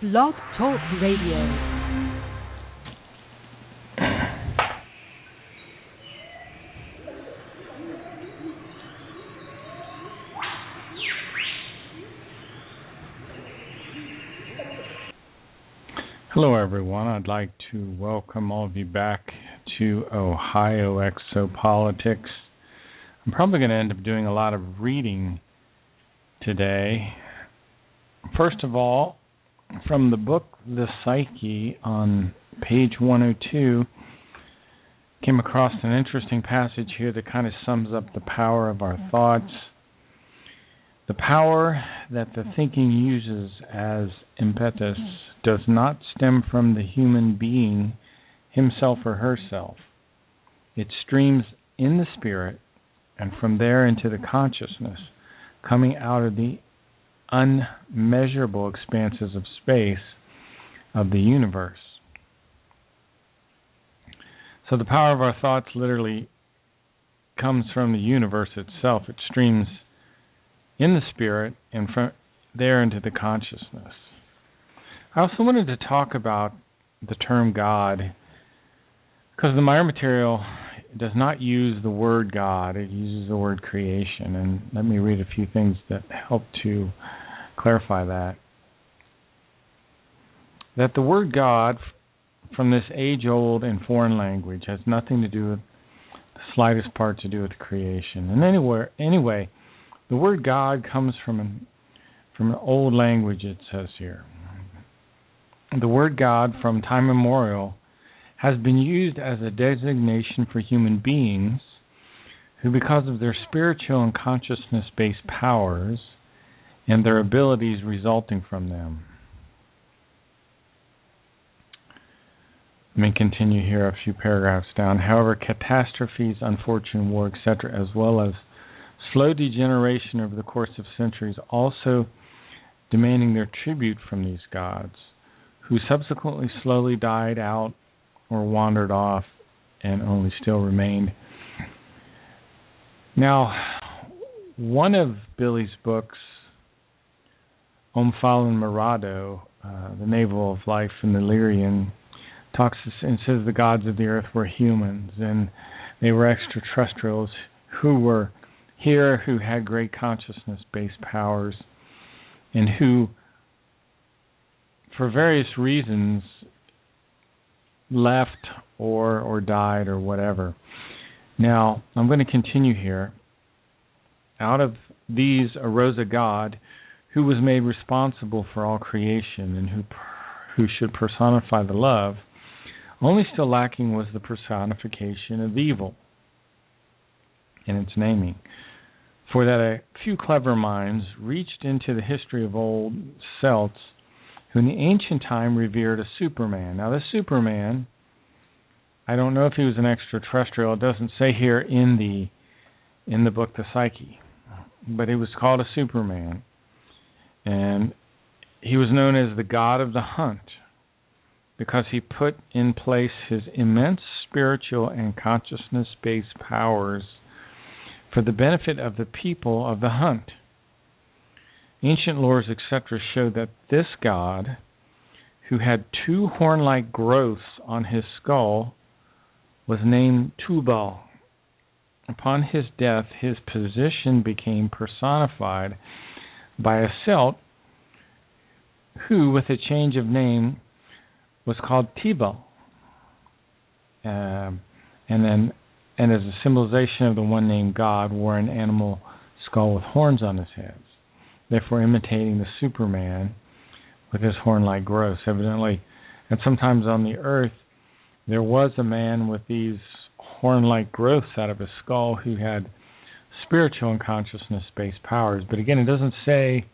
Blog Talk Radio. Hello everyone, I'd like to welcome all of you back to Ohio Exopolitics. I'm probably going to end up doing a lot of reading today. First of all, from the book The Psyche on page 102, came across an interesting passage here that kind of sums up the power of our thoughts. The power that the thinking uses as impetus does not stem from the human being himself or herself. It streams in the spirit and from there into the consciousness, coming out of the unmeasurable expanses of space of the universe. So the power of our thoughts literally comes from the universe itself. It streams in the spirit and from there into the consciousness. I also wanted to talk about the term God because the Meyer material does not use the word God, it uses the word creation. And let me read a few things that help to clarify that. That the word God from this age-old and foreign language has nothing to do with the slightest part to do with creation. And anyway, the word God comes from an old language, it says here. The word God, from time immemorial, has been used as a designation for human beings who, because of their spiritual and consciousness-based powers and their abilities resulting from them. Let me continue here a few paragraphs down. However, catastrophes, unfortunate war, etc., as well as slow degeneration over the course of centuries, also demanding their tribute from these gods, who subsequently slowly died out or wandered off and only still remained. Now, one of Billy's books, Omphalen Morado, The Navel of Life in the Lyrian, talks and says the gods of the earth were humans, and they were extraterrestrials who were here, who had great consciousness-based powers, and who, for various reasons, left or died or whatever. Now, I'm going to continue here. Out of these arose a God who was made responsible for all creation and who should personify the love. Only still lacking was the personification of evil in its naming. For that a few clever minds reached into the history of old Celts who in the ancient time revered a Superman. Now, this Superman, I don't know if he was an extraterrestrial. It doesn't say here in the book The Psyche, but he was called a Superman, and he was known as the god of the hunt because he put in place his immense spiritual and consciousness-based powers for the benefit of the people of the hunt. Ancient lores, etc., show that this god, who had two horn-like growths on his skull, was named Tubal. Upon his death, his position became personified by a Celt who, with a change of name, was called Tibal, and as a symbolization of the one named God, wore an animal skull with horns on his head, therefore imitating the Superman with his horn-like growths. Evidently, and sometimes on the earth, there was a man with these horn-like growths out of his skull who had spiritual and consciousness-based powers. But again, it doesn't say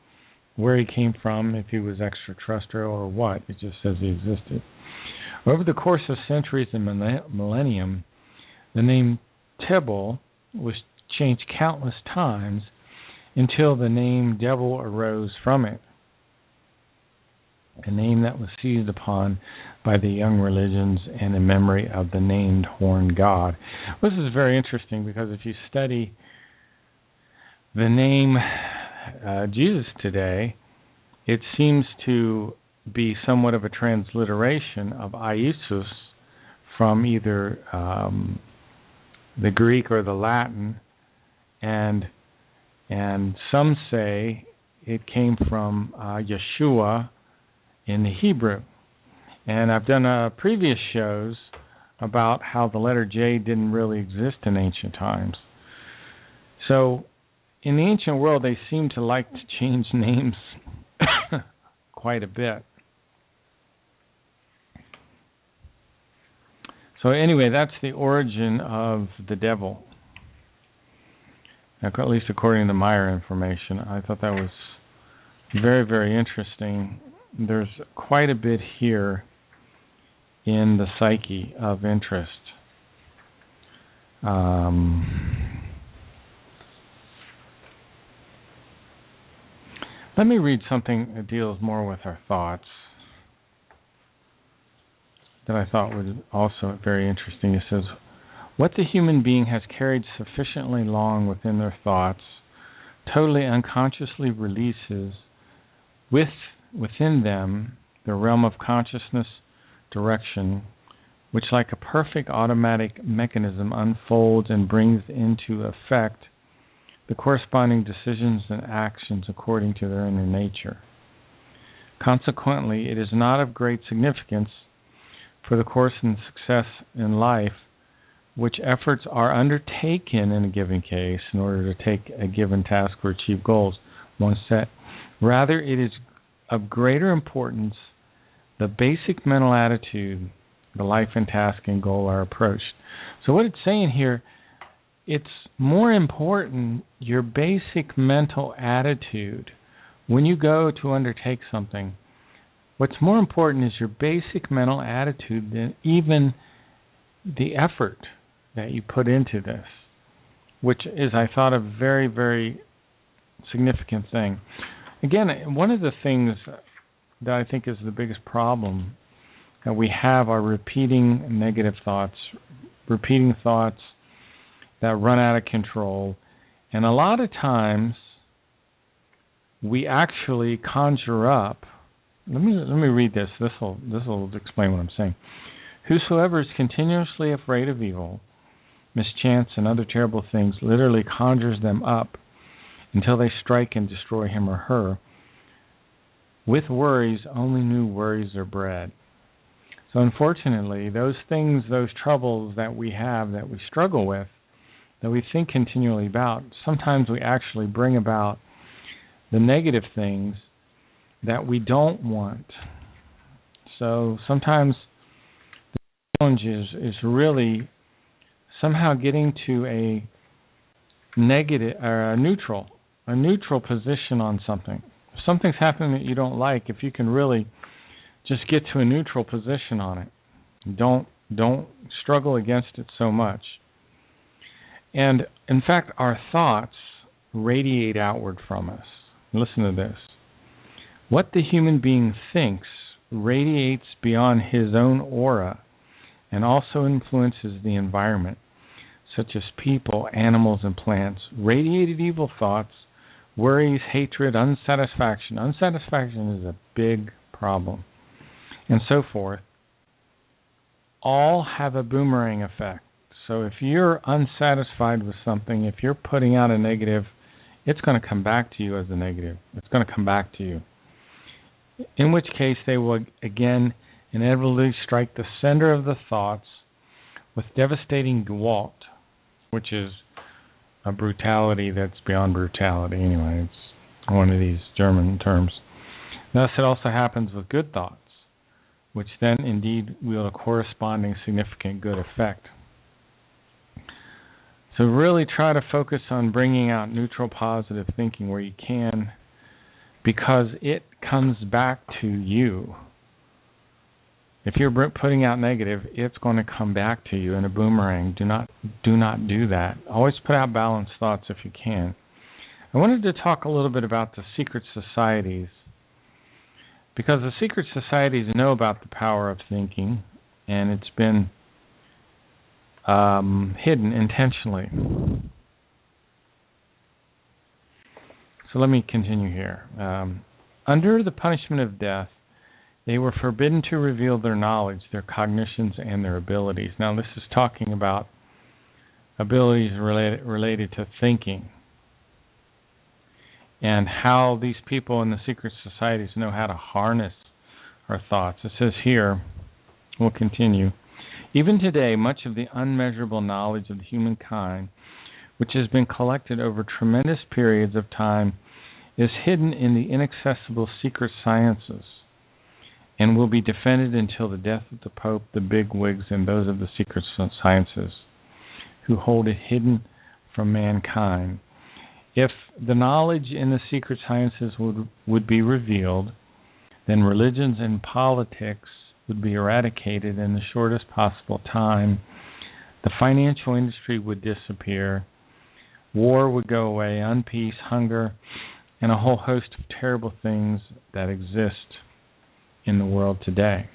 where he came from, if he was extraterrestrial or what. It just says he existed. Over the course of centuries and millennium, the name Tibal was changed countless times until the name devil arose from it, a name that was seized upon by the young religions and in memory of the named horned god. This is very interesting because if you study the name Jesus today, it seems to be somewhat of a transliteration of Iesus from either the Greek or the Latin, and some say it came from Yeshua in the Hebrew. And I've done previous shows about how the letter J didn't really exist in ancient times. So in the ancient world, they seem to like to change names quite a bit. So anyway, that's the origin of the devil. Now, at least according to Meyer information. I thought that was very, very interesting. There's quite a bit here in the psyche of interest. Let me read something that deals more with our thoughts that I thought was also very interesting. It says, what the human being has carried sufficiently long within their thoughts totally unconsciously releases within them the realm of consciousness direction, which like a perfect automatic mechanism unfolds and brings into effect the corresponding decisions and actions according to their inner nature. Consequently, it is not of great significance for the course and success in life which efforts are undertaken in a given case in order to take a given task or achieve goals once set. Rather, it is of greater importance the basic mental attitude the life and task and goal are approached. So what it's saying here, it's more important your basic mental attitude when you go to undertake something. What's more important is your basic mental attitude than even the effort that you put into this, which is, I thought, a very, very significant thing. Again, one of the things that I think is the biggest problem that we have are repeating negative thoughts, repeating thoughts that run out of control. And a lot of times we actually conjure up. Let me read this. This will explain what I'm saying. Whosoever is continuously afraid of evil, mischance, and other terrible things literally conjures them up until they strike and destroy him or her. With worries, only new worries are bred. So unfortunately, those things, those troubles that we have, that we struggle with, that we think continually about, sometimes we actually bring about the negative things that we don't want. So sometimes the challenge is really somehow getting to a negative or a neutral position on something. If something's happening that you don't like, if you can really just get to a neutral position on it, don't struggle against it so much. And in fact, our thoughts radiate outward from us. Listen to this. What the human being thinks radiates beyond his own aura and also influences the environment, such as people, animals, and plants. Radiated evil thoughts, worries, hatred, unsatisfaction. Unsatisfaction is a big problem, and so forth, all have a boomerang effect. So if you're unsatisfied with something, if you're putting out a negative, it's going to come back to you as a negative. It's going to come back to you. In which case they will again inevitably strike the center of the thoughts with devastating Gewalt, which is a brutality that's beyond brutality. Anyway, it's one of these German terms. Thus, it also happens with good thoughts, which then indeed wield a corresponding significant good effect. So really try to focus on bringing out neutral positive thinking where you can, because it comes back to you. If you're putting out negative, it's going to come back to you in a boomerang. Do not do that. Always put out balanced thoughts if you can. I wanted to talk a little bit about the secret societies, because the secret societies know about the power of thinking, and it's been hidden intentionally. So let me continue here. Under the punishment of death, They were forbidden to reveal their knowledge, their cognitions, and their abilities. Now, this is talking about abilities related to thinking and how these people in the secret societies know how to harness our thoughts. It says here, we'll continue, even today, much of the unmeasurable knowledge of humankind, which has been collected over tremendous periods of time, is hidden in the inaccessible secret sciences and will be defended until the death of the Pope, the bigwigs, and those of the secret sciences who hold it hidden from mankind. If the knowledge in the secret sciences would be revealed, then religions and politics would be eradicated in the shortest possible time. The financial industry would disappear. War would go away, unpeace, hunger, and a whole host of terrible things that exist in the world today.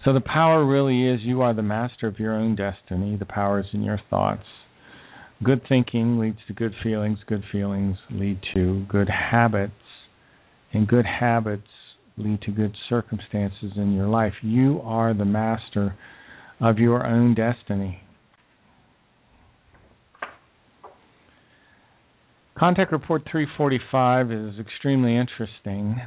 So the power really is you are the master of your own destiny. The power is in your thoughts. Good thinking leads to good feelings lead to good habits, and good habits lead to good circumstances in your life. You are the master of your own destiny. Contact Report 345 is extremely interesting.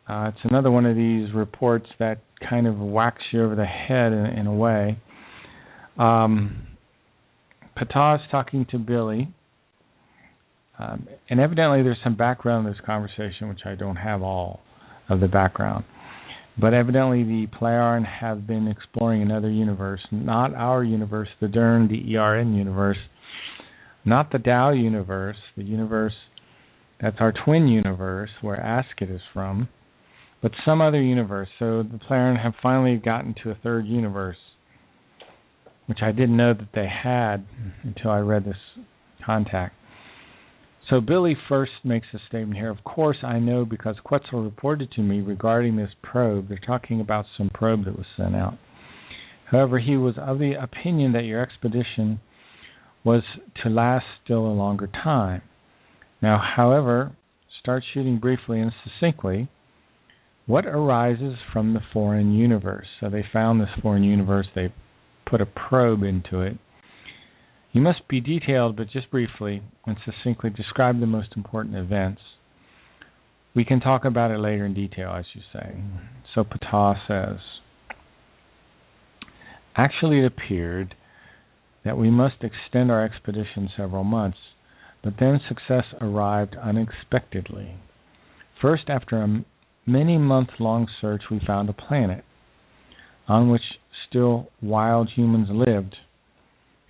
It's another one of these reports that kind of whacks you over the head in a way. Patah is talking to Billy, and evidently there's some background in this conversation, which I don't have all of the background. But evidently the Plejaren have been exploring another universe, not our universe, the Dern, D-E-R-N universe, not the Tao universe, the universe that's our twin universe, where Asket is from, but some other universe. So the Plejaren have finally gotten to a third universe, which I didn't know that they had until I read this contact. So Billy first makes a statement here. Of course I know because Quetzal reported to me regarding this probe. They're talking about some probe that was sent out. However, he was of the opinion that your expedition was to last still a longer time. Now, however, start shooting briefly and succinctly. What arises from the foreign universe? So they found this foreign universe. They put a probe into it. You must be detailed, but just briefly and succinctly describe the most important events. We can talk about it later in detail, as you say. So Patah says, actually it appeared that we must extend our expedition several months, but then success arrived unexpectedly. First, after a many-month-long search, we found a planet on which still wild humans lived,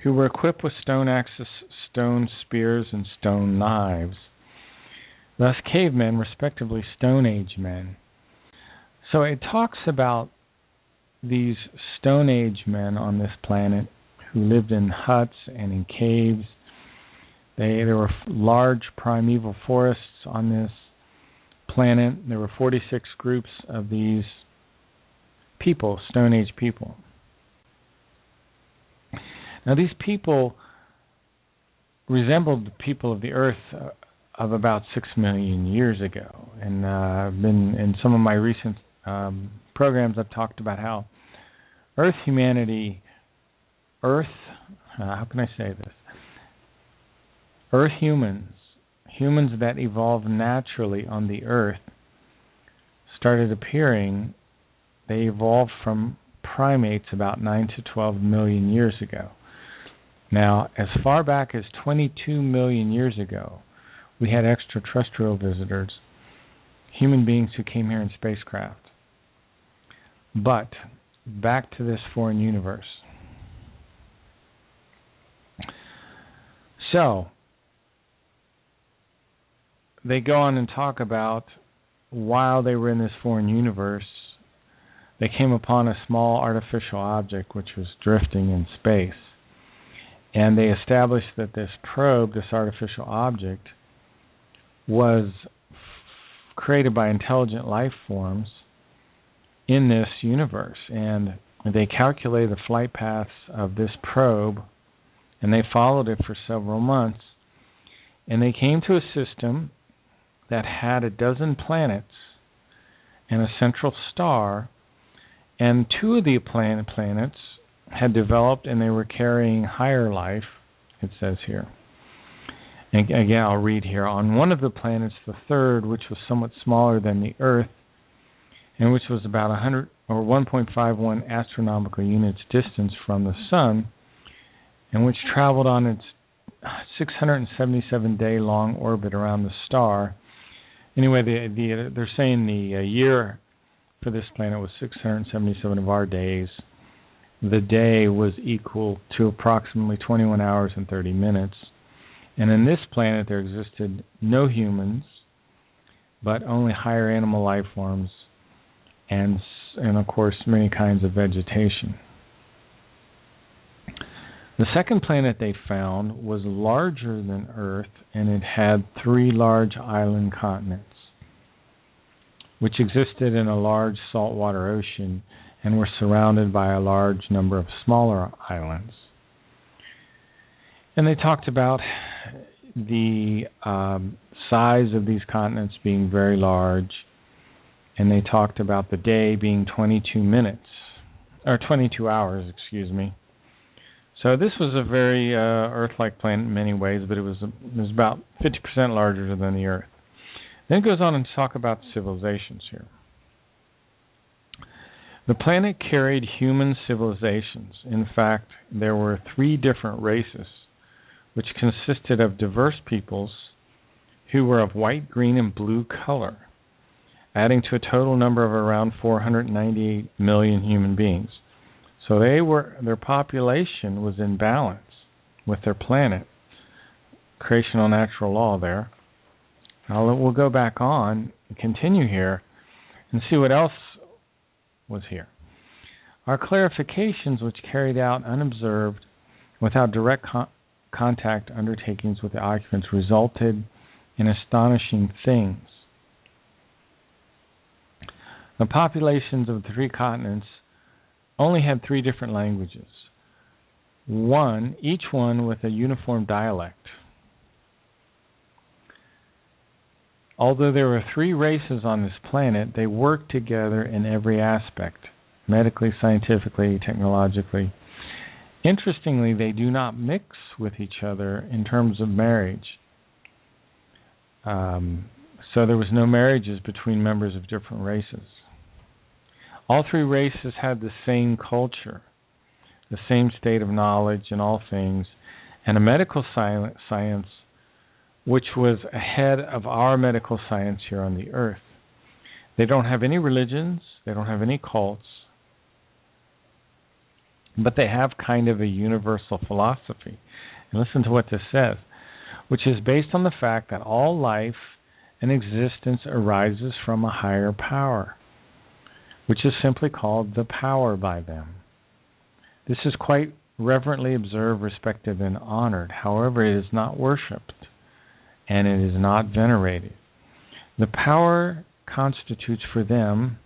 who were equipped with stone axes, stone spears, and stone knives. Thus, cavemen, respectively Stone Age men. So it talks about these Stone Age men on this planet who lived in huts and in caves. There were large primeval forests on this planet. There were 46 groups of these people, Stone Age people. Now these people resembled the people of the Earth of about 6 million years ago. And been in some of my recent programs, I've talked about how how can I say this? Earth humans that evolved naturally on the Earth, started appearing. They evolved from primates about 9 to 12 million years ago. Now, as far back as 22 million years ago, we had extraterrestrial visitors, human beings who came here in spacecraft. But back to this foreign universe. So, they go on and talk about while they were in this foreign universe, they came upon a small artificial object which was drifting in space. And they established that this probe, this artificial object, was created by intelligent life forms in this universe. And they calculated the flight paths of this probe, and they followed it for several months. And they came to a system that had a dozen planets and a central star, and two of the planets had developed and they were carrying higher life, it says here. And again, I'll read here. On one of the planets, the third, which was somewhat smaller than the Earth, and which was about 100 or 1.51 astronomical units distance from the Sun, and which traveled on its 677-day-long orbit around the star. Anyway, they're saying the year for this planet was 677 of our days. The day was equal to approximately 21 hours and 30 minutes. And in this planet there existed no humans, but only higher animal life forms and of course many kinds of vegetation. The second planet they found was larger than Earth, and it had 3 large island continents, which existed in a large saltwater ocean and were surrounded by a large number of smaller islands. And they talked about the size of these continents being very large, and they talked about the day being 22 hours, excuse me. So this was a very Earth-like planet in many ways, but it was about 50% larger than the Earth. Then it goes on to talk about civilizations here. The planet carried human civilizations. In fact, there were 3 different races, which consisted of diverse peoples who were of white, green, and blue color, adding to a total number of around 498 million human beings. So their population was in balance with their planet. Creational natural law there. Now we'll go back on and continue here and see what else was here. Our clarifications, which carried out unobserved without direct contact undertakings with the occupants, resulted in astonishing things. The populations of the 3 continents only had 3 different languages. Each one with a uniform dialect. Although there were 3 races on this planet, they worked together in every aspect, medically, scientifically, technologically. Interestingly, they do not mix with each other in terms of marriage. So there was no marriages between members of different races. All 3 races had the same culture, the same state of knowledge in all things, and a medical science which was ahead of our medical science here on the Earth. They don't have any religions, they don't have any cults, but they have kind of a universal philosophy. And listen to what this says, which is based on the fact that all life and existence arises from a higher power, which is simply called the power by them. This is quite reverently observed, respected, and honored. However, it is not worshipped, and it is not venerated. The power constitutes for them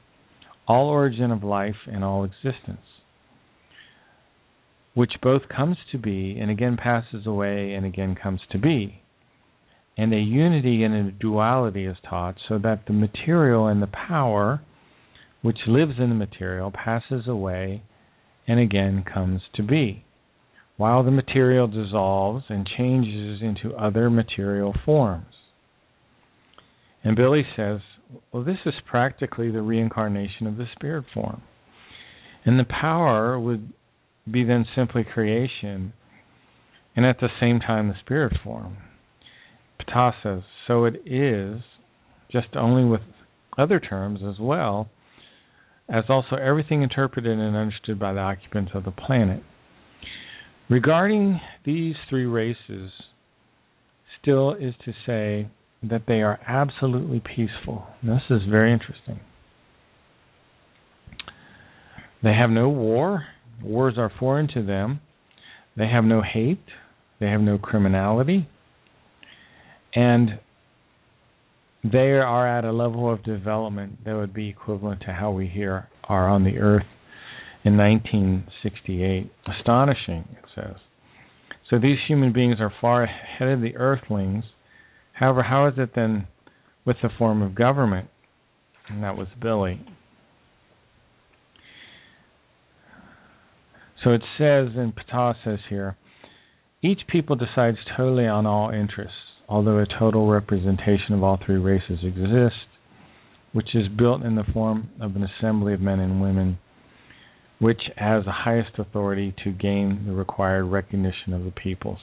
all origin of life and all existence, which both comes to be and again passes away and again comes to be. And a unity and a duality is taught, so that the material and the power which lives in the material passes away and again comes to be, while the material dissolves and changes into other material forms. And Billy says, well, this is practically the reincarnation of the spirit form. And the power would be then simply creation, and at the same time the spirit form. Ptah says, so it is, just only with other terms as well, as also everything interpreted and understood by the occupants of the planet. Regarding these 3 races, still is to say that they are absolutely peaceful. And this is very interesting. They have no war. Wars are foreign to them. They have no hate. They have no criminality. And they are at a level of development that would be equivalent to how we here are on the Earth in 1968. Astonishing, it says. So these human beings are far ahead of the Earthlings. However, how is it then with the form of government, and that was Billy. So it says, and Ptah says here, each people decides totally on all interests, although a total representation of all three races exists, which is built in the form of an assembly of men and women, which has the highest authority to gain the required recognition of the peoples.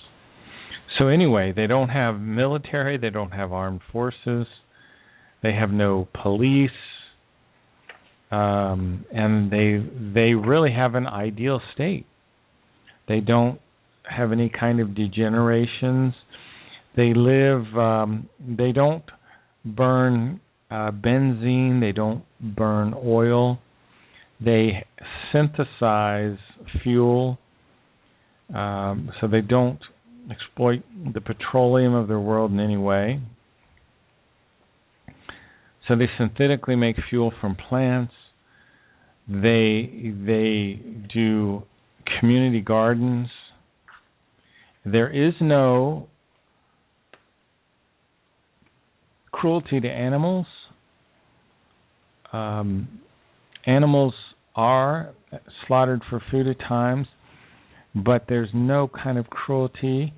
So anyway, they don't have military, they don't have armed forces, they have no police, and they really have an ideal state. They don't have any kind of degenerations. They live, they don't burn benzene, they don't burn oil. They synthesize fuel, so they don't exploit the petroleum of their world in any way. So they synthetically make fuel from plants. They do community gardens. There is no cruelty to animals. Animals are slaughtered for food at times, but there's no kind of cruelty.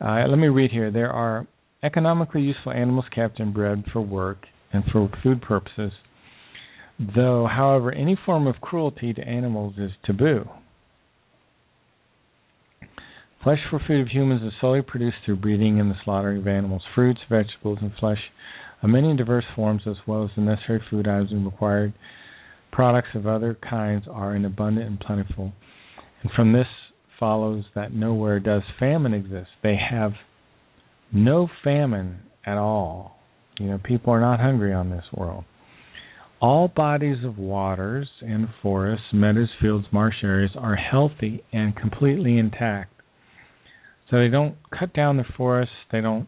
Let me read here. There are economically useful animals kept and bred for work and for food purposes, though, however, any form of cruelty to animals is taboo. Flesh for food of humans is solely produced through breeding and the slaughtering of animals. Fruits, vegetables, and flesh of many diverse forms, as well as the necessary food items and required products of other kinds, are in abundant and plentiful. And from this follows that nowhere does famine exist. They have no famine at all. People are not hungry on this world. All bodies of waters and forests, meadows, fields, marsh areas are healthy and completely intact. So they don't cut down the forests, they don't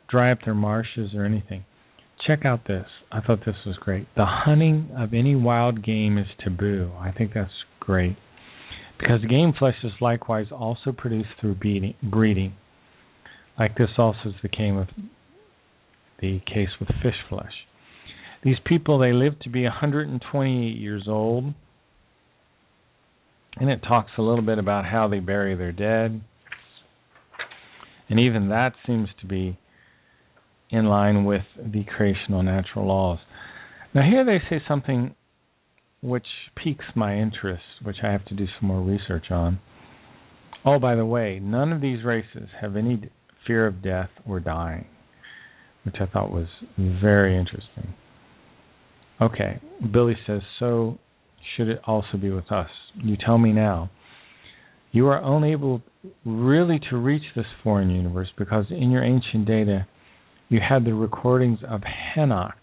dry up their marshes or anything. Check out this. I thought this was great. The hunting of any wild game is taboo. I think that's great. Because game flesh is likewise also produced through breeding. Like this also is the case with fish flesh. These people, they live to be 128 years old. And it talks a little bit about how they bury their dead. And even that seems to be in line with the creational natural laws. Now here they say something which piques my interest, which I have to do some more research on. Oh, by the way, none of these races have any fear of death or dying, which I thought was very interesting. Okay, Billy says, so should it also be with us? You tell me now. You are only able really to reach this foreign universe because in your ancient data you had the recordings of Henok,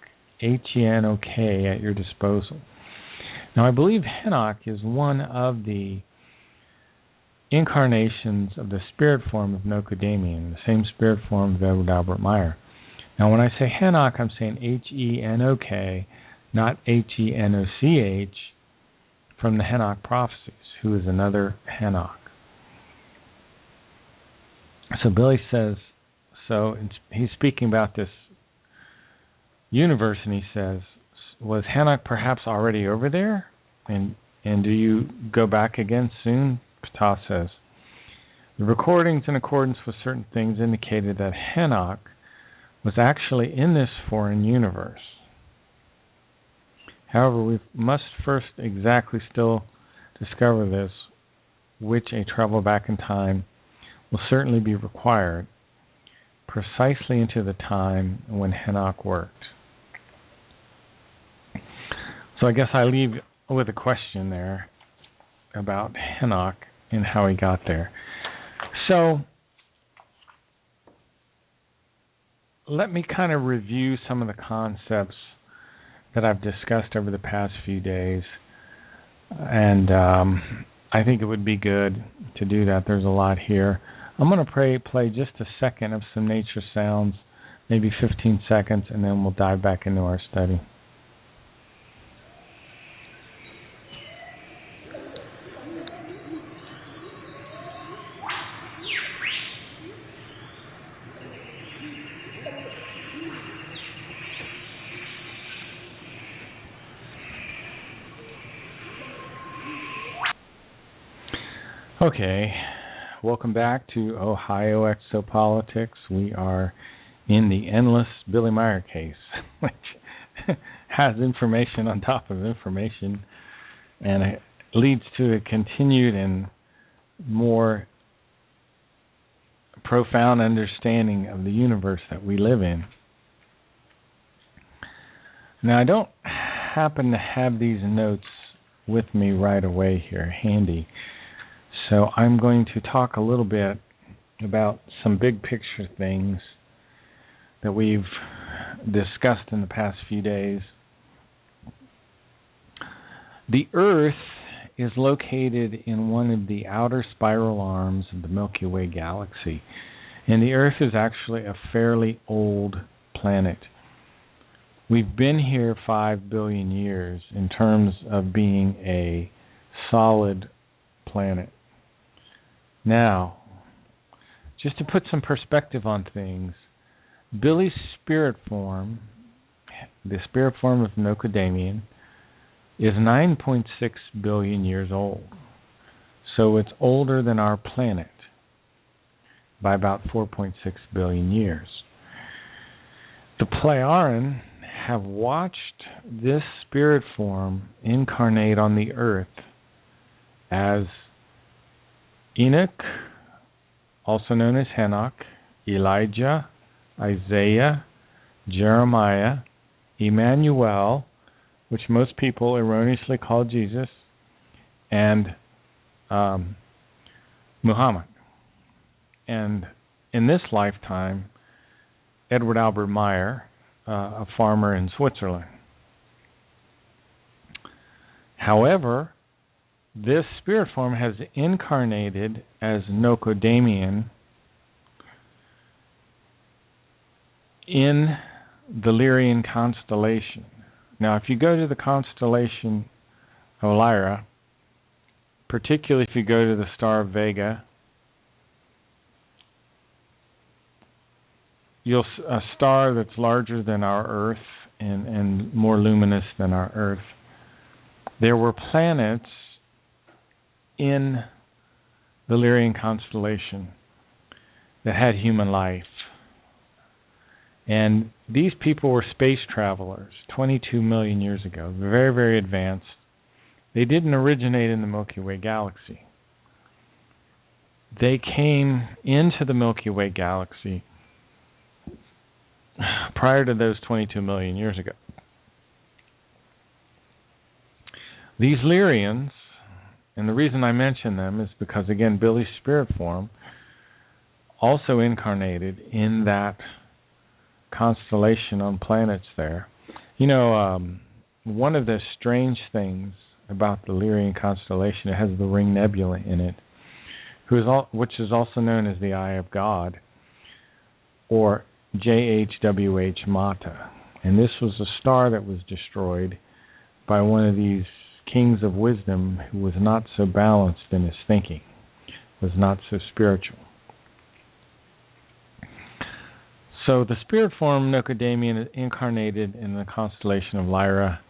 Henok, at your disposal. Now I believe Henok is one of the incarnations of the spirit form of Nocodamian, the same spirit form of Edward Albert Meyer. Now when I say Henok, I'm saying Henok, not Henoch, from the Henok prophecies, who is another Henok. So Billy says, so he's speaking about this universe, and he says, was Henok perhaps already over there? And do you go back again soon? Ptah says, the recordings in accordance with certain things indicated that Henok was actually in this foreign universe. However, we must first exactly still discover this, which a travel back in time will certainly be required, precisely into the time when Henok worked. So I guess I leave with a question there about Henok and how he got there. So let me kind of review some of the concepts that I've discussed over the past few days, and I think it would be good to do that. There's a lot here. I'm going to play just a second of some nature sounds, maybe 15 seconds, and then we'll dive back into our study. Okay, welcome back to Ohio Exopolitics. We are in the endless Billy Meyer case, which has information on top of information, and it leads to a continued and more profound understanding of the universe that we live in. Now, I don't happen to have these notes with me right away here, handy. So I'm going to talk a little bit about some big picture things that we've discussed in the past few days. The Earth is located in one of the outer spiral arms of the Milky Way galaxy, and the Earth is actually a fairly old planet. We've been here 5 billion years in terms of being a solid planet. Now, just to put some perspective on things, Billy's spirit form, the spirit form of Nocodamian, is 9.6 billion years old. So it's older than our planet by about 4.6 billion years. The Plejaren have watched this spirit form incarnate on the Earth as Enoch, also known as Enoch, Elijah, Isaiah, Jeremiah, Emmanuel, which most people erroneously call Jesus, and Muhammad. And in this lifetime, Edward Albert Meyer, a farmer in Switzerland. However, this spirit form has incarnated as Nocodamian in the Lyrian constellation. Now, if you go to the constellation of Lyra, particularly if you go to the star of Vega, a star that's larger than our Earth and more luminous than our Earth, there were planets in the Lyrian constellation that had human life. And these people were space travelers 22 million years ago, very, very advanced. They didn't originate in the Milky Way galaxy. They came into the Milky Way galaxy prior to those 22 million years ago. These Lyrians, and the reason I mention them is because, again, Billy's spirit form also incarnated in that constellation on planets there. You know, one of the strange things about the Lyrian constellation, it has the Ring Nebula in it, which is also known as the Eye of God, or JHWH Mata. And this was a star that was destroyed by one of these kings of wisdom who was not so balanced in his thinking, was not so spiritual. So the spirit form Nocodamian is incarnated in the constellation of Lyra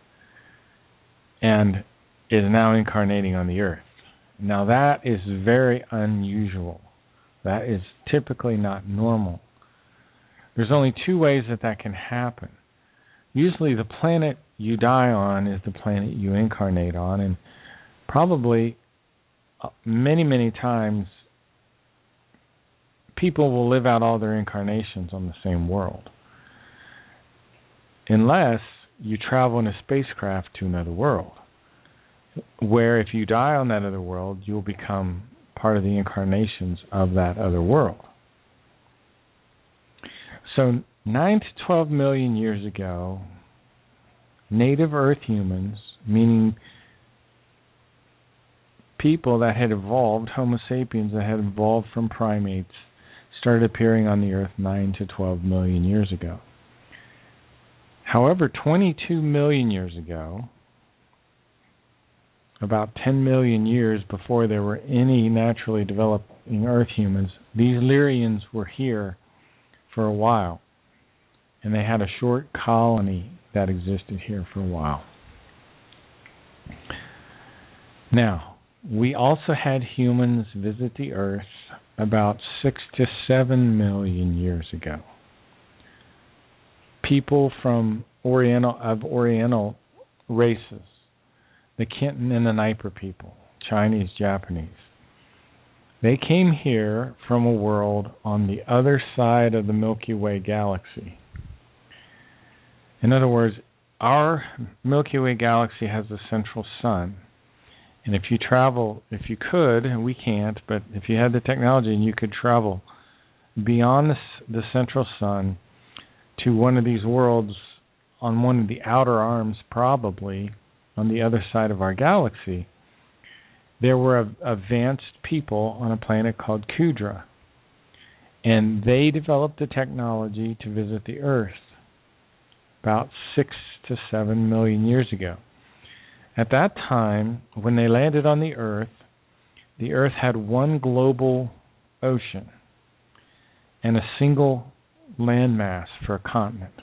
and is now incarnating on the Earth. Now that is very unusual. That is typically not normal. There's only two ways that can happen. Usually the planet you die on is the planet you incarnate on, and probably many, many times people will live out all their incarnations on the same world. Unless you travel in a spacecraft to another world, where if you die on that other world, you'll become part of the incarnations of that other world. So 9 to 12 million years ago, native Earth humans, meaning people that had evolved, Homo sapiens that had evolved from primates, started appearing on the Earth 9 to 12 million years ago. However, 22 million years ago, about 10 million years before there were any naturally developing Earth humans, these Lyrians were here for a while, and they had a short colony that existed here for a while. Now, we also had humans visit the Earth about 6 to 7 million years ago. People from Oriental races, the Kenton and the Niper people, Chinese, Japanese. They came here from a world on the other side of the Milky Way galaxy. In other words, our Milky Way galaxy has a central sun. And if you could, and we can't, but if you had the technology and you could travel beyond the central sun to one of these worlds on one of the outer arms, probably on the other side of our galaxy, there were advanced people on a planet called Kudra. And they developed the technology to visit the Earth about 6 to 7 million years ago. At that time, when they landed on the Earth had one global ocean and a single landmass for a continent.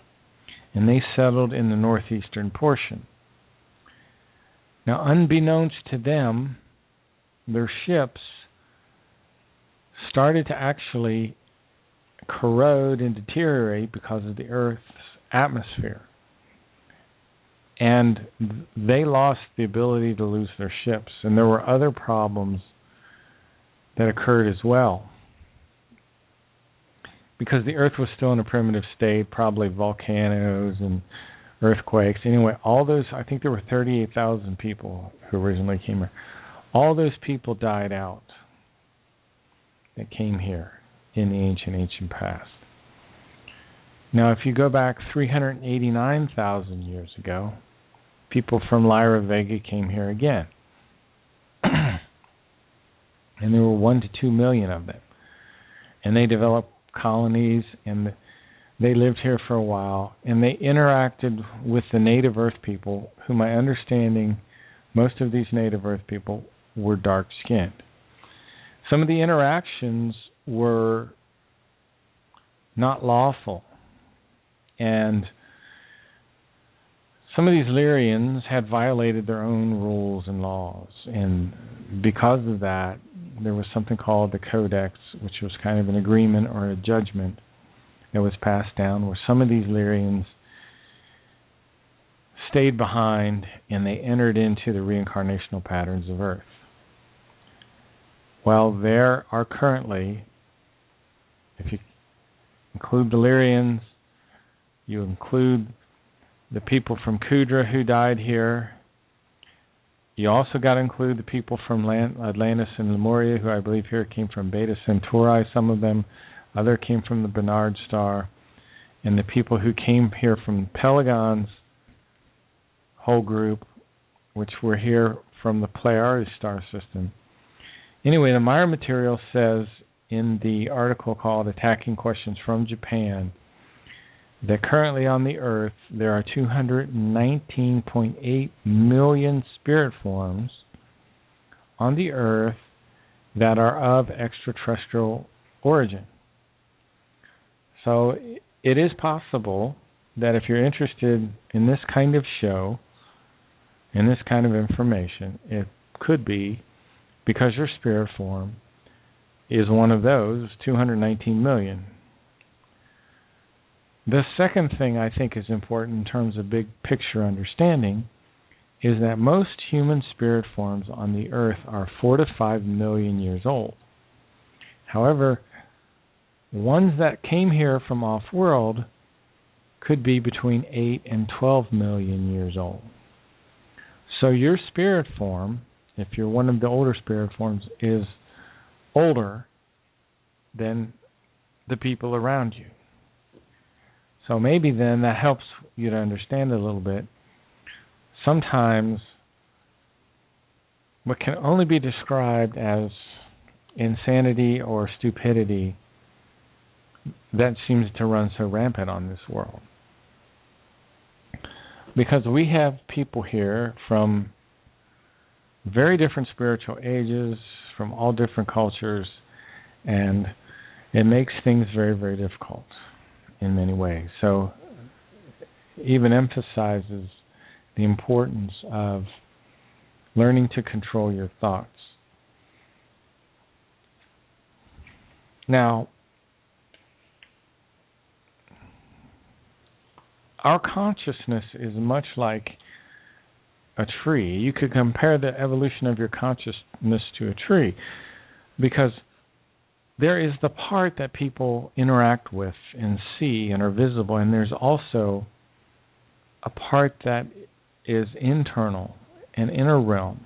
And they settled in the northeastern portion. Now, unbeknownst to them, their ships started to actually corrode and deteriorate because of the Earth's atmosphere. And they lost the ability to lose their ships. And there were other problems that occurred as well. Because the Earth was still in a primitive state, probably volcanoes and earthquakes. Anyway, all those, I think there were 38,000 people who originally came here. All those people died out that came here in the ancient past. Now, if you go back 389,000 years ago, people from Lyra Vega came here again. And there were 1 to 2 million of them. And they developed colonies, and they lived here for a while, and they interacted with the native Earth people, whom my understanding, most of these native Earth people were dark-skinned. Some of the interactions were not lawful, and some of these Lyrians had violated their own rules and laws, and because of that, there was something called the Codex, which was kind of an agreement or a judgment that was passed down, where some of these Lyrians stayed behind and they entered into the reincarnational patterns of Earth. Well, there are currently, if you include the Lyrians, you include the people from Kudra who died here, you also got to include the people from Atlantis and Lemuria, who I believe here came from Beta Centauri, some of them. Other came from the Bernard Star. And the people who came here from Pelagon's whole group, which were here from the Pleiades star system. Anyway, the Maya material says in the article called Attacking Questions from Japan that currently on the Earth there are 219.8 million spirit forms on the Earth that are of extraterrestrial origin. So it is possible that if you're interested in this kind of show, in this kind of information, it could be because your spirit form is one of those 219 million. The second thing I think is important in terms of big picture understanding is that most human spirit forms on the Earth are 4 to 5 million years old. However, ones that came here from off-world could be between 8 and 12 million years old. So your spirit form, if you're one of the older spirit forms, is older than the people around you. So maybe then that helps you to understand a little bit. Sometimes what can only be described as insanity or stupidity that seems to run so rampant on this world. Because we have people here from very different spiritual ages, from all different cultures, and it makes things very, very difficult in many ways. So even emphasizes the importance of learning to control your thoughts. Now, our consciousness is much like a tree. You could compare the evolution of your consciousness to a tree, because there is the part that people interact with and see and are visible, and there's also a part that is internal, an inner realm.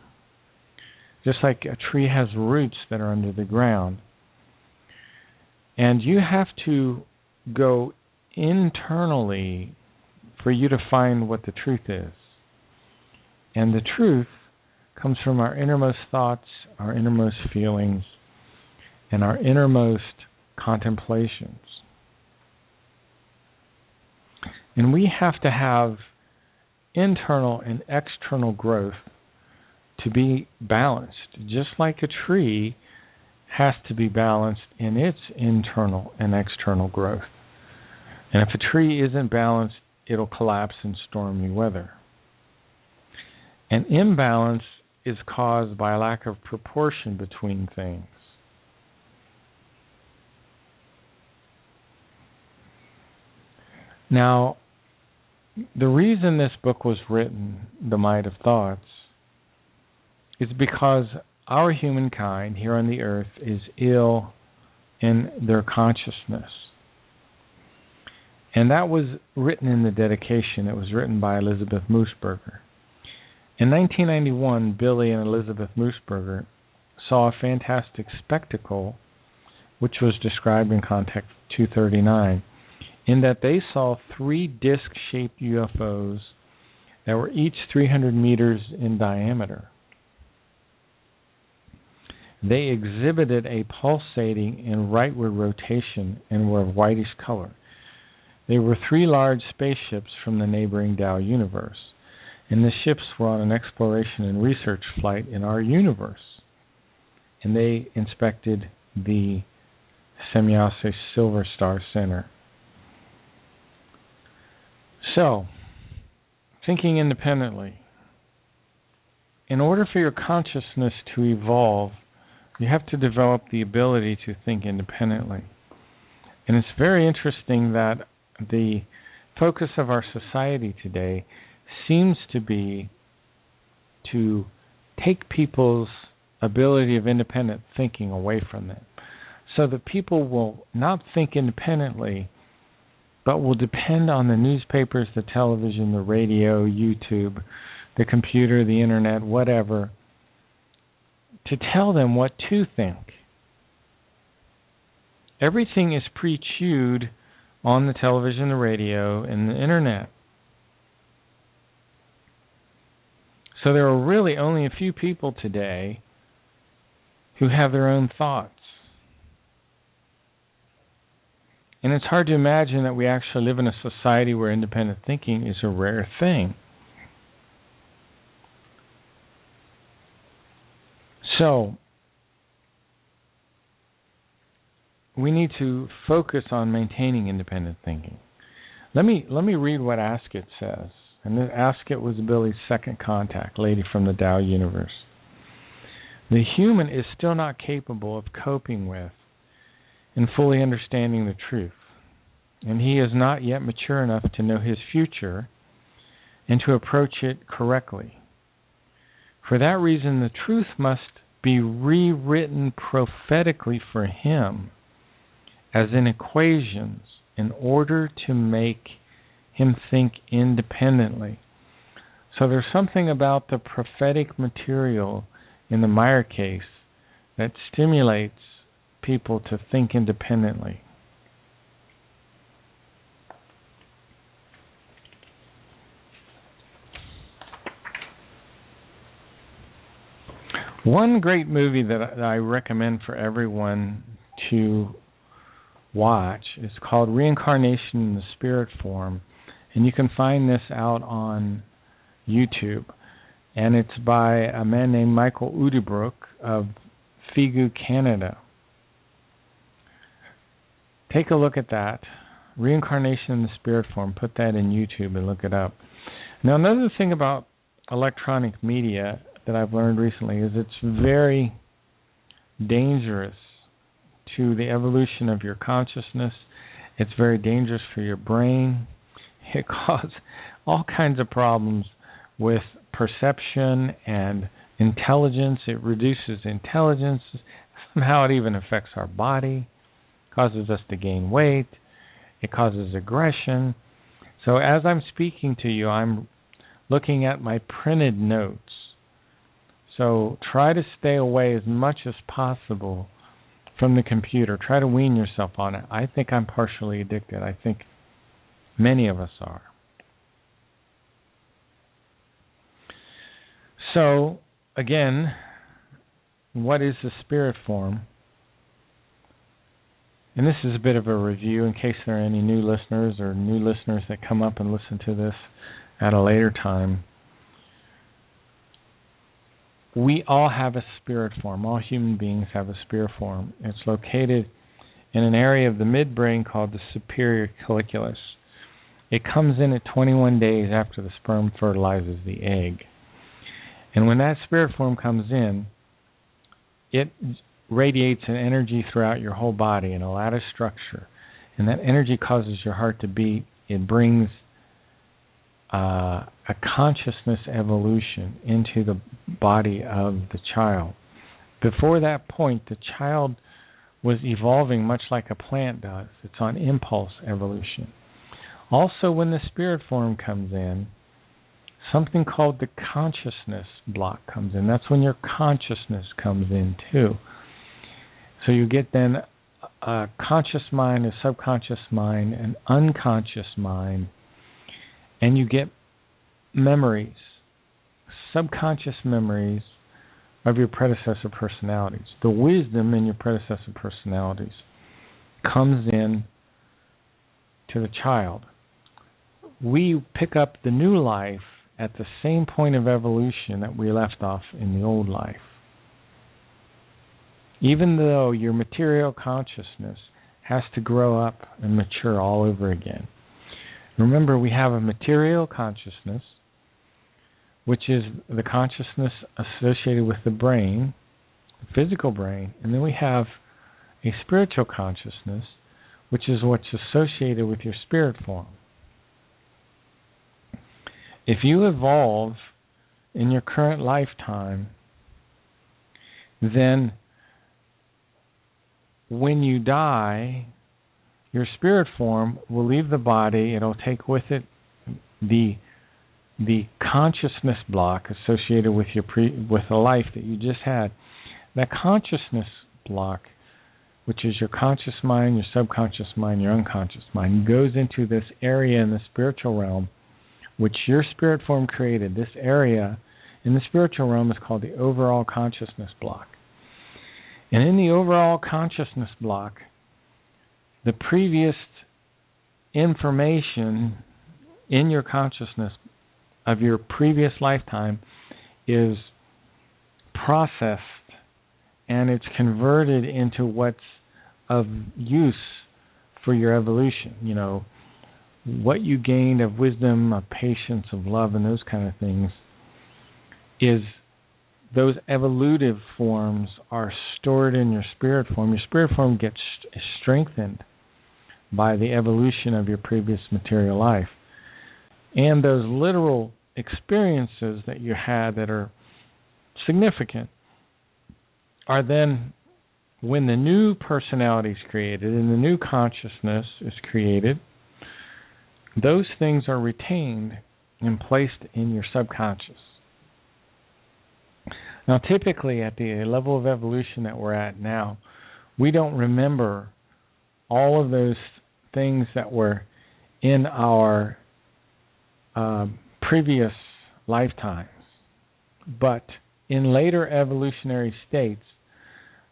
Just like a tree has roots that are under the ground. And you have to go internally for you to find what the truth is. And the truth comes from our innermost thoughts, our innermost feelings, and our innermost contemplations. And we have to have internal and external growth to be balanced, just like a tree has to be balanced in its internal and external growth. And if a tree isn't balanced, it'll collapse in stormy weather. An imbalance is caused by a lack of proportion between things. Now, the reason this book was written, The Might of Thoughts, is because our humankind here on the earth is ill in their consciousness. And that was written in the dedication. It was written by Elizabeth Moosberger. In 1991, Billy and Elizabeth Moosberger saw a fantastic spectacle, which was described in Contact 239, in that they saw 3 disc-shaped UFOs that were each 300 meters in diameter. They exhibited a pulsating and rightward rotation and were of whitish color. They were 3 large spaceships from the neighboring Dow universe, and the ships were on an exploration and research flight in our universe. And they inspected the Semyasis Silver Star Center. So, thinking independently. In order for your consciousness to evolve, you have to develop the ability to think independently. And it's very interesting that the focus of our society today seems to be to take people's ability of independent thinking away from them, so that people will not think independently, but will depend on the newspapers, the television, the radio, YouTube, the computer, the internet, whatever, to tell them what to think. Everything is pre-chewed on the television, the radio, and the internet. So there are really only a few people today who have their own thoughts. And it's hard to imagine that we actually live in a society where independent thinking is a rare thing. So, we need to focus on maintaining independent thinking. Let me read what Ascot says. And Ascot was Billy's second contact, lady from the Dow universe. The human is still not capable of coping with and fully understanding the truth, and he is not yet mature enough to know his future and to approach it correctly. For that reason, the truth must be rewritten prophetically for him, as in equations, in order to make him think independently. So there's something about the prophetic material in the Meyer case that stimulates people to think independently. One great movie that I recommend for everyone to watch is called Reincarnation in the Spirit Form, and you can find this out on YouTube. And it's by a man named Michael Udebrook of Figu, Canada. Take a look at that. Reincarnation in the Spirit Form. Put that in YouTube and look it up. Now, another thing about electronic media that I've learned recently is it's very dangerous to the evolution of your consciousness. It's very dangerous for your brain. It causes all kinds of problems with perception and intelligence. It reduces intelligence. Somehow it even affects our body, causes us to gain weight. It causes aggression. So as I'm speaking to you, I'm looking at my printed notes. So try to stay away as much as possible from the computer. Try to wean yourself on it. I think I'm partially addicted. I think many of us are. So, again, what is the spirit form? And this is a bit of a review in case there are any new listeners or new listeners that come up and listen to this at a later time. We all have a spirit form. All human beings have a spirit form. It's located in an area of the midbrain called the superior colliculus. It comes in at 21 days after the sperm fertilizes the egg. And when that spirit form comes in, it radiates an energy throughout your whole body in a lattice structure. And that energy causes your heart to beat. It brings a consciousness evolution into the body of the child. Before that point, the child was evolving much like a plant does. It's on impulse evolution. Also, when the spirit form comes in, something called the consciousness block comes in. That's when your consciousness comes in too. So you get then a conscious mind, a subconscious mind, an unconscious mind, and you get memories, subconscious memories of your predecessor personalities. The wisdom in your predecessor personalities comes in to the child. We pick up the new life at the same point of evolution that we left off in the old life. Even though your material consciousness has to grow up and mature all over again. Remember, we have a material consciousness, which is the consciousness associated with the brain, the physical brain, and then we have a spiritual consciousness, which is what's associated with your spirit form. If you evolve in your current lifetime, then when you die, your spirit form will leave the body. It'll take with it the consciousness block associated with with the life that you just had. That consciousness block, which is your conscious mind, your subconscious mind, your unconscious mind, goes into this area in the spiritual realm, which your spirit form created. This area in the spiritual realm is called the overall consciousness block. And in the overall consciousness block, the previous information in your consciousness of your previous lifetime is processed and it's converted into what's of use for your evolution. You know, what you gained of wisdom, of patience, of love, and those kind of things is those evolutive forms are stored in your spirit form. Your spirit form gets strengthened by the evolution of your previous material life. And those literal experiences that you had that are significant are then, when the new personality is created and the new consciousness is created, those things are retained and placed in your subconscious. Now, typically at the level of evolution that we're at now, we don't remember all of those things that were in our previous lifetimes. But in later evolutionary states,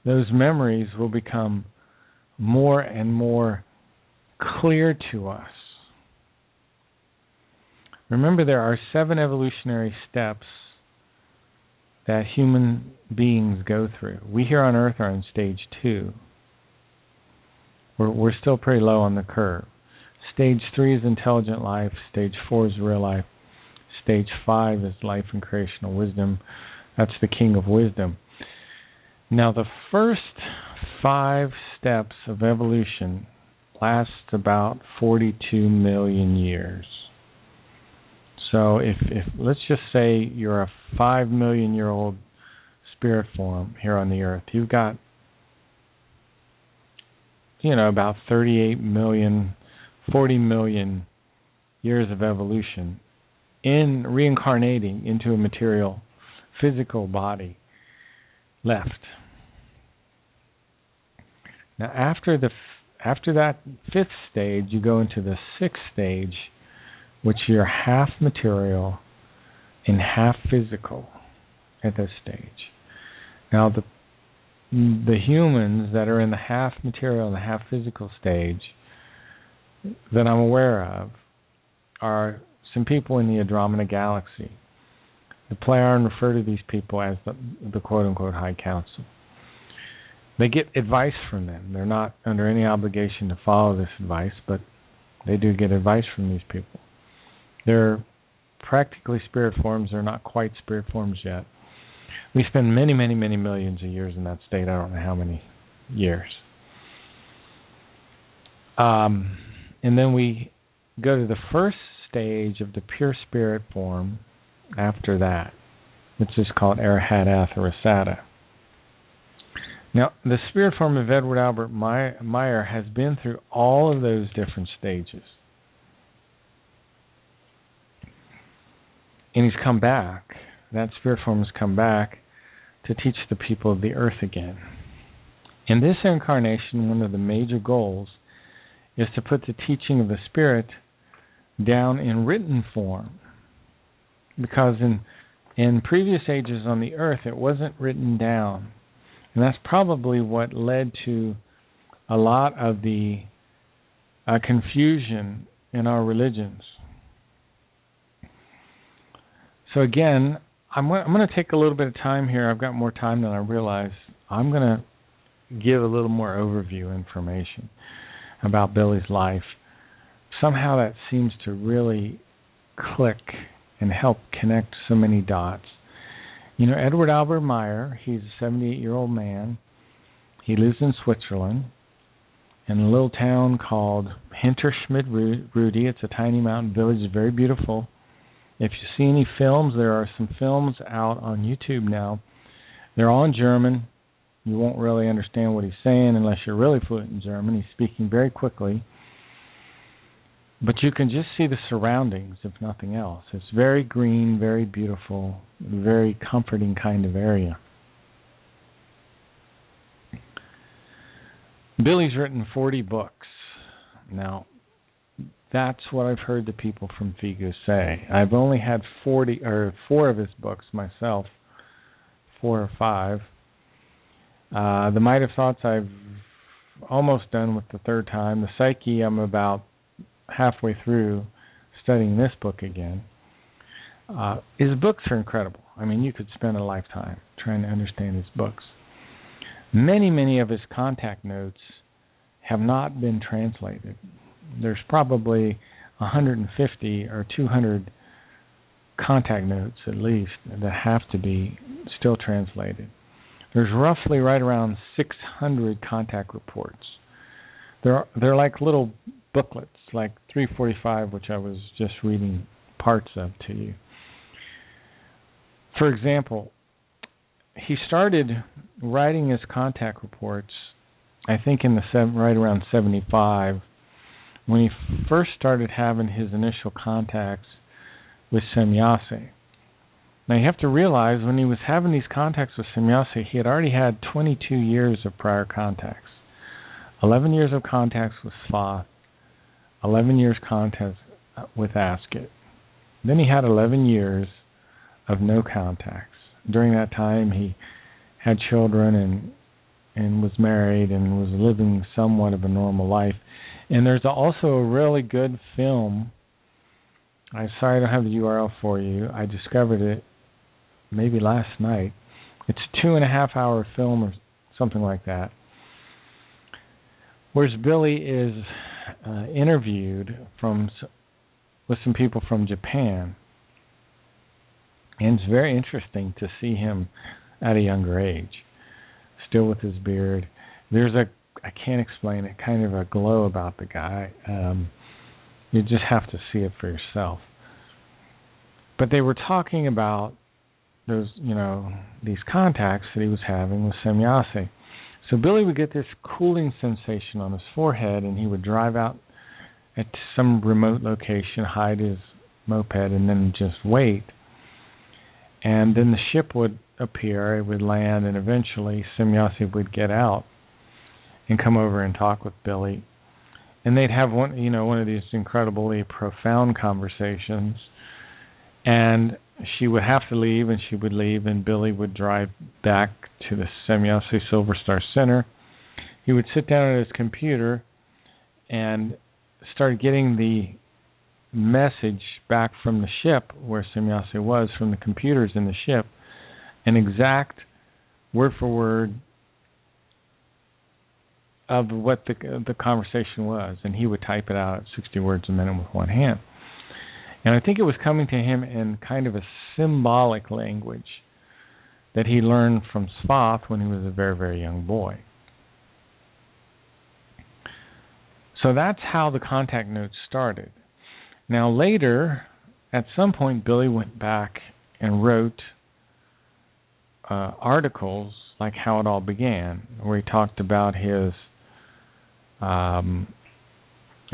those memories will become more and more clear to us. Remember, there are 7 evolutionary steps that human beings go through. We here on Earth are in stage 2. We're still pretty low on the curve. Stage 3 is intelligent life. Stage 4 is real life. Stage 5 is life and creational wisdom. That's the king of wisdom. Now, the first 5 steps of evolution last about 42 million years. So if let's just say you're a 5 million year old spirit form here on the earth, you've got, about 38 million, 40 million years of evolution in reincarnating into a material physical body left. Now after that 5th stage, you go into the 6th stage, which you're half material and half physical at this stage. Now the humans that are in the half material and the half physical stage that I'm aware of are some people in the Andromeda Galaxy. The Pleiadians refer to these people as the quote-unquote High Council. They get advice from them. They're not under any obligation to follow this advice, but they do get advice from these people. They're practically spirit forms. They're not quite spirit forms yet. We spend many, many, many millions of years in that state. I don't know how many years. And then we go to the first stage of the pure spirit form after that, which is called Arahat Arasata. Now, the spirit form of Edward Albert Meyer has been through all of those different stages. And he's come back. That spirit form has come back to teach the people of the earth again. In this incarnation, one of the major goals is to put the teaching of the spirit down in written form. Because in previous ages on the earth, it wasn't written down. And that's probably what led to a lot of the confusion in our religions. So again, I'm going to take a little bit of time here. I've got more time than I realize. I'm going to give a little more overview information about Billy's life. Somehow that seems to really click and help connect so many dots. Edward Albert Meyer, he's a 78-year-old man. He lives in Switzerland in a little town called Hinterschmidt-Rudi. It's a tiny mountain village. It's very beautiful. If you see any films, there are some films out on YouTube now. They're all in German. You won't really understand what he's saying unless you're really fluent in German. He's speaking very quickly. But you can just see the surroundings, if nothing else. It's very green, very beautiful, very comforting kind of area. Billy's written 40 books. Now, that's what I've heard the people from Figu say. I've only had 4 of his books myself, 4 or 5. The Might of Thoughts I've almost done with the 3rd time. The Psyche I'm about halfway through studying this book again. His books are incredible. I mean, you could spend a lifetime trying to understand his books. Many, many of his contact notes have not been translated. There's probably 150 or 200 contact notes at least that have to be still translated. There's roughly right around 600 contact reports. They're like little booklets, like 345, which I was just reading parts of to you. For example, he started writing his contact reports, I think right around 75, when he first started having his initial contacts with Semyase. Now you have to realize when he was having these contacts with Semyase, he had already had 22 years of prior contacts. 11 years of contacts with Thoth, 11 years contacts with Asket. Then he had 11 years of no contacts. During that time, he had children and was married and was living somewhat of a normal life. And there's also a really good film. I'm sorry I don't have the URL for you. I discovered it maybe last night. It's a 2.5-hour film or something like that, whereas Billy is interviewed with some people from Japan. And it's very interesting to see him at a younger age, still with his beard. There's I can't explain it, kind of a glow about the guy. You just have to see it for yourself. But they were talking about those, these contacts that he was having with Semyase. So Billy would get this cooling sensation on his forehead, and he would drive out at some remote location, hide his moped, and then just wait. And then the ship would appear, it would land, and eventually Semyase would get out and come over and talk with Billy. And they'd have one of these incredibly profound conversations. And she would have to leave, and she would leave, and Billy would drive back to the Semyase Silver Star Center. He would sit down at his computer and start getting the message back from the ship where Semyase was, from the computers in the ship, an exact word for word of what the conversation was, and he would type it out at 60 words a minute with one hand. And I think it was coming to him in kind of a symbolic language that he learned from Spoth when he was a very, very young boy. So that's how the contact notes started. Now later, at some point, Billy went back and wrote articles like How It All Began, where he talked about his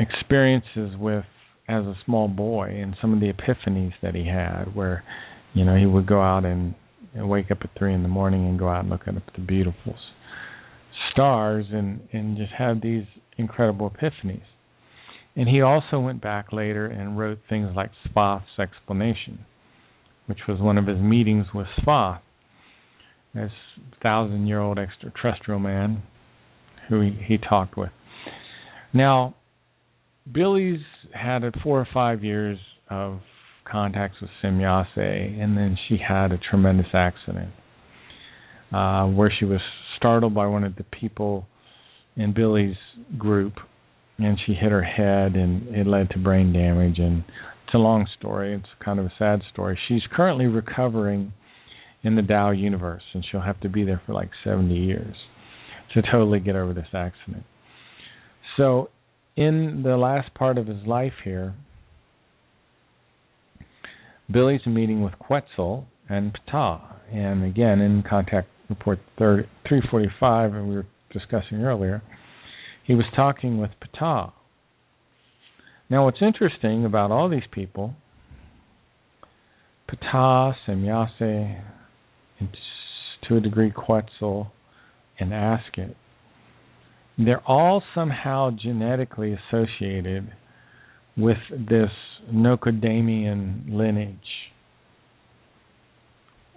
experiences with as a small boy and some of the epiphanies that he had, where he would go out and wake up at 3 a.m. and go out and look at the beautiful stars and just have these incredible epiphanies. And he also went back later and wrote things like Spoth's Explanation, which was one of his meetings with Spoth, this 1,000-year-old extraterrestrial man who he talked with. Now, Billy's had 4 or 5 years of contacts with Semyase, and then she had a tremendous accident where she was startled by one of the people in Billy's group, and she hit her head, and it led to brain damage. And it's a long story. It's kind of a sad story. She's currently recovering in the Tao universe, and she'll have to be there for like 70 years to totally get over this accident. So in the last part of his life here, Billy's meeting with Quetzal and Ptah. And again, in Contact Report 345, and we were discussing earlier, he was talking with Ptah. Now, what's interesting about all these people, Ptah, Semyase, and to a degree Quetzal, and Asket, they're all somehow genetically associated with this Nocodamian lineage.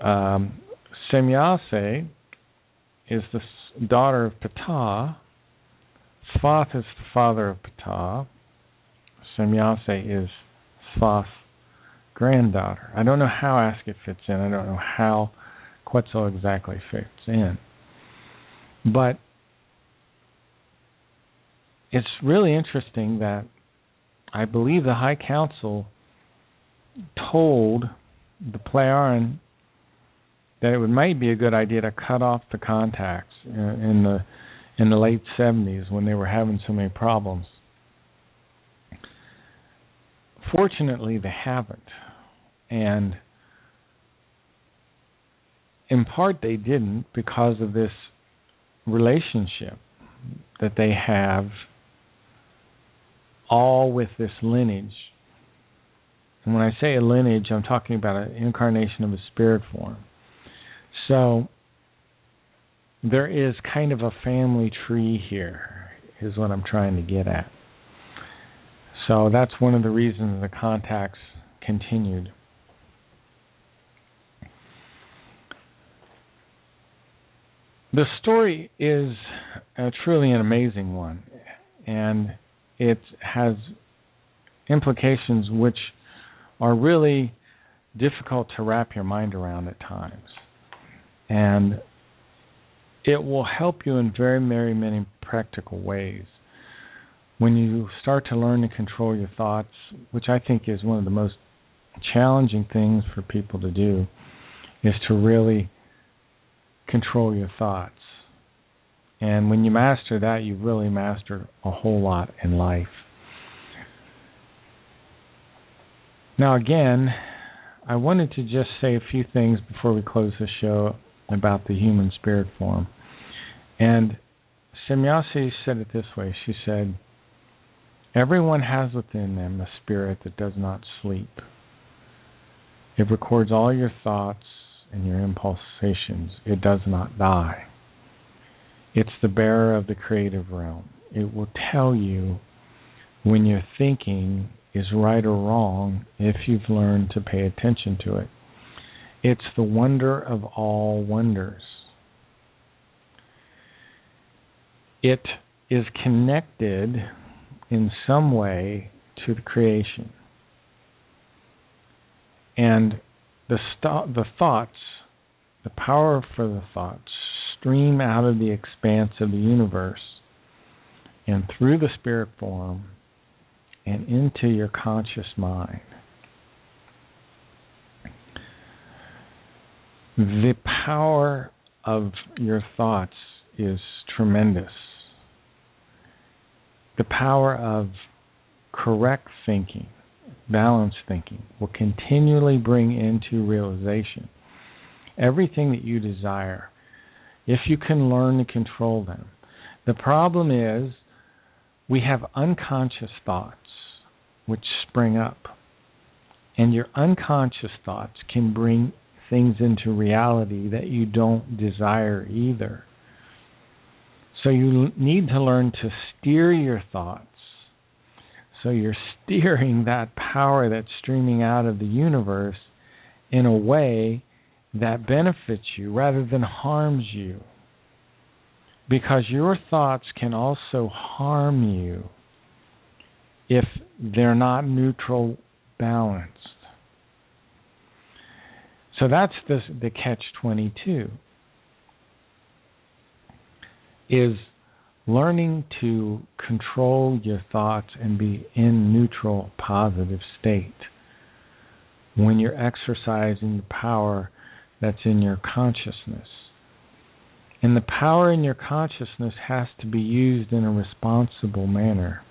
Semyase is the daughter of Ptah. Spoth is the father of Ptah. Semyase is Spoth's granddaughter. I don't know how Asket fits in. I don't know how Quetzal exactly fits in. But it's really interesting that I believe the High Council told the Plejaren that it might be a good idea to cut off the contacts in the late 70s when they were having so many problems. Fortunately, they haven't. And in part they didn't because of this relationship that they have all with this lineage. And when I say a lineage, I'm talking about an incarnation of a spirit form. So there is kind of a family tree here, is what I'm trying to get at. So that's one of the reasons the contacts continued. The story is truly an amazing one, and it has implications which are really difficult to wrap your mind around at times. And it will help you in very, very many practical ways. When you start to learn to control your thoughts, which I think is one of the most challenging things for people to do is to really control your thoughts. And when you master that, you really master a whole lot in life. Now again, I wanted to just say a few things before we close the show about the human spirit form. And Semyase said it this way. She said, everyone has within them a spirit that does not sleep. It records all your thoughts and your impulsations. It does not die. It's the bearer of the creative realm. It will tell you when your thinking is right or wrong if you've learned to pay attention to it. It's the wonder of all wonders. It is connected in some way to the creation. And the thoughts, the power for the thoughts, stream out of the expanse of the universe and through the spirit form and into your conscious mind. The power of your thoughts is tremendous. The power of correct thinking, balanced thinking, will continually bring into realization everything that you desire, if you can learn to control them. The problem is we have unconscious thoughts which spring up, and your unconscious thoughts can bring things into reality that you don't desire either. So you need to learn to steer your thoughts. So you're steering that power that's streaming out of the universe in a way that benefits you rather than harms you. Because your thoughts can also harm you if they're not neutral, balanced. So that's the catch-22, is learning to control your thoughts and be in neutral, positive state when you're exercising the power that's in your consciousness. And the power in your consciousness has to be used in a responsible manner.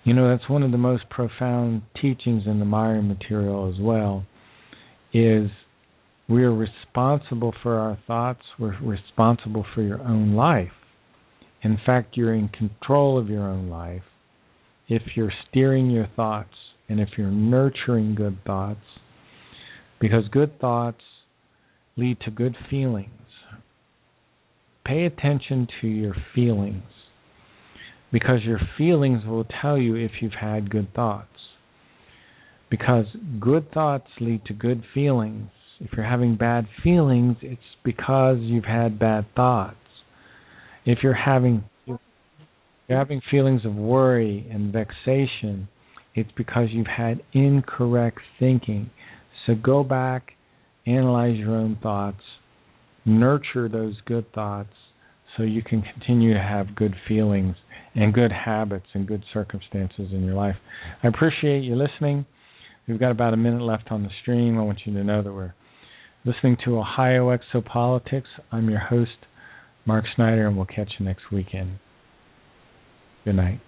You know, that's one of the most profound teachings in the Maya material as well, is we're responsible for our thoughts, we're responsible for your own life. In fact, you're in control of your own life if you're steering your thoughts and if you're nurturing good thoughts, because good thoughts lead to good feelings. Pay attention to your feelings, because your feelings will tell you if you've had good thoughts. Because good thoughts lead to good feelings. If you're having bad feelings, it's because you've had bad thoughts. If you're having feelings of worry and vexation, it's because you've had incorrect thinking. So go back, analyze your own thoughts, nurture those good thoughts so you can continue to have good feelings and good habits and good circumstances in your life. I appreciate you listening. We've got about a minute left on the stream. I want you to know that we're listening to Ohio Exopolitics. I'm your host, Mark Snyder, and we'll catch you next weekend. Good night.